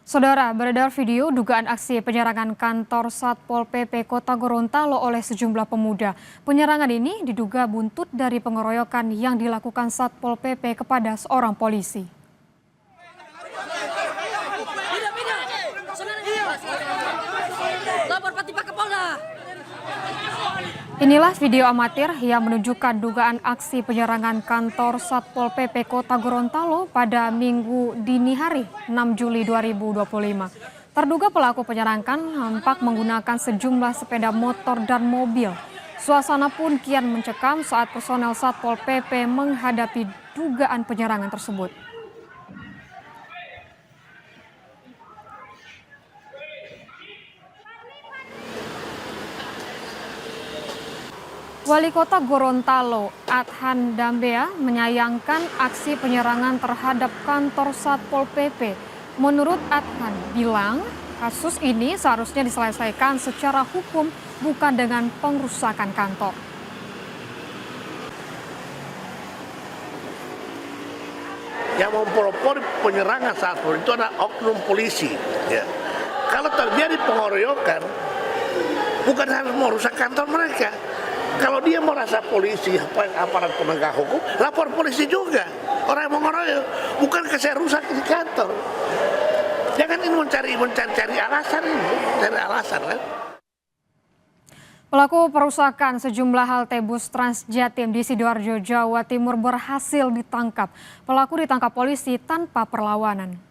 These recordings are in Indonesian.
Saudara, beredar video dugaan aksi penyerangan kantor Satpol PP Kota Gorontalo oleh sejumlah pemuda. Penyerangan ini diduga buntut dari pengeroyokan yang dilakukan Satpol PP kepada seorang polisi. Inilah video amatir yang menunjukkan dugaan aksi penyerangan kantor Satpol PP Kota Gorontalo pada Minggu dini hari 6 Juli 2025. Terduga pelaku penyerangan nampak menggunakan sejumlah sepeda motor dan mobil. Suasana pun kian mencekam saat personel Satpol PP menghadapi dugaan penyerangan tersebut. Wali Kota Gorontalo, Adhan Dambea, menyayangkan aksi penyerangan terhadap kantor Satpol PP. Menurut Adhan, bilang kasus ini seharusnya diselesaikan secara hukum, bukan dengan pengrusakan kantor. Yang mempelopori penyerangan Satpol itu ada oknum polisi. Ya. Kalau terjadi pengeroyokan, bukan harus merusak kantor mereka. Kalau dia merasa polisi, aparat penegak hukum, lapor polisi juga. Orang yang mengeroyok, bukan saya rusak di kantor. Jangan ini mencari alasan ini, cari alasan kan. Pelaku perusakan sejumlah halte bus Transjatim di Sidoarjo, Jawa Timur berhasil ditangkap. Pelaku ditangkap polisi tanpa perlawanan.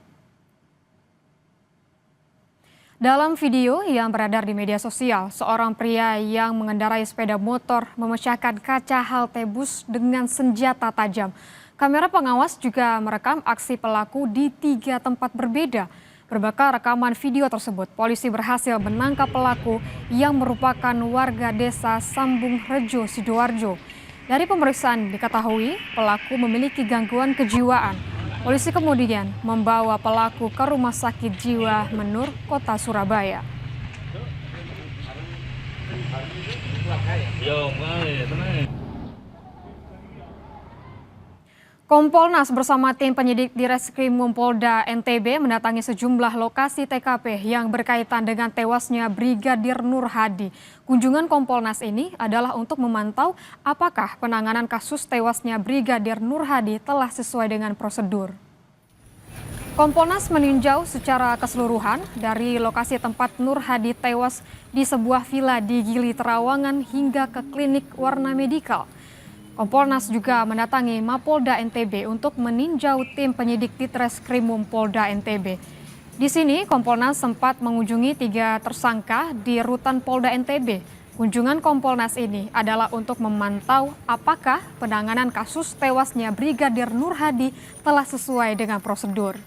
Dalam video yang beredar di media sosial, seorang pria yang mengendarai sepeda motor memecahkan kaca halte bus dengan senjata tajam. Kamera pengawas juga merekam aksi pelaku di 3 tempat berbeda. Berbekal rekaman video tersebut, polisi berhasil menangkap pelaku yang merupakan warga desa Sambung Rejo, Sidoarjo. Dari pemeriksaan diketahui pelaku memiliki gangguan kejiwaan. Polisi kemudian membawa pelaku ke Rumah Sakit Jiwa Menur, Kota Surabaya. Kompolnas bersama tim penyidik di Reskrimum Polda NTB mendatangi sejumlah lokasi TKP yang berkaitan dengan tewasnya Brigadir Nur Hadi. Kunjungan Kompolnas ini adalah untuk memantau apakah penanganan kasus tewasnya Brigadir Nur Hadi telah sesuai dengan prosedur. Kompolnas meninjau secara keseluruhan dari lokasi tempat Nur Hadi tewas di sebuah villa di Gili Terawangan hingga ke klinik Warna Medikal. Kompolnas juga mendatangi Mapolda NTB untuk meninjau tim penyidik di Treskrimum Polda NTB. Di sini Kompolnas sempat mengunjungi 3 tersangka di rutan Polda NTB. Kunjungan Kompolnas ini adalah untuk memantau apakah penanganan kasus tewasnya Brigadir Nur Hadi telah sesuai dengan prosedur.